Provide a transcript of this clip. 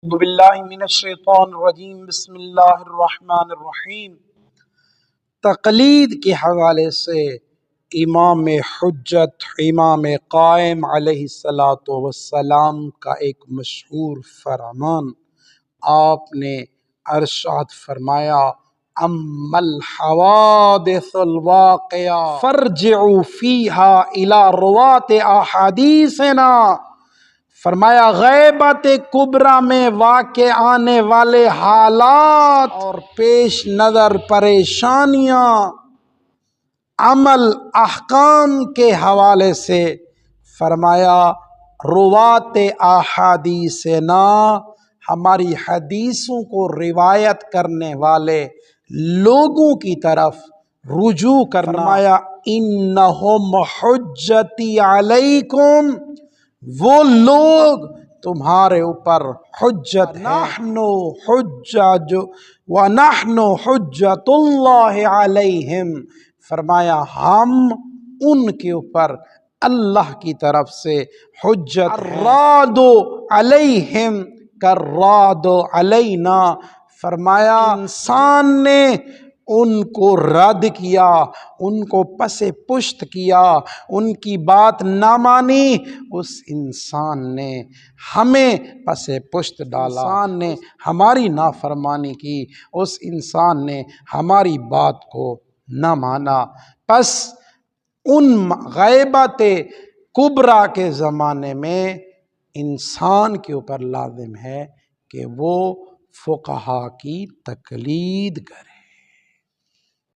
اعوذ باللہ من الشیطان الرجیم بسم اللہ الرحمن الرحیم۔ تقلید کے حوالے سے امام حجت امام قائم علیہ السلام کا ایک مشہور فرمان آپ نے ارشاد فرمایا، اما الحوادث الواقعہ فرجعوا فیہا الی روات احادیثنا۔ فرمایا غیبت کبریٰ میں واقع آنے والے حالات اور پیش نظر پریشانیاں عمل احکام کے حوالے سے فرمایا روات احادیثنا، ہماری حدیثوں کو روایت کرنے والے لوگوں کی طرف رجوع کرنا۔ فرمایا انہم حجتی علیکم، وہ لوگ تمہارے اوپر حجت ونحن حجت اللہ علیہم۔ فرمایا ہم ان کے اوپر اللہ کی طرف سے حجت ہیں۔ الراد علیہم کالراد علینا۔ فرمایا انسان نے ان کو رد کیا، ان کو پس پشت کیا، ان کی بات نہ مانی، اس انسان نے ہمیں پس پشت ڈالا۔ انسان نے ہماری نافرمانی کی، اس انسان نے ہماری بات کو نہ مانا۔ پس ان غیبت کبریٰ کے زمانے میں انسان کے اوپر لازم ہے کہ وہ فقہا کی تقلید کرے۔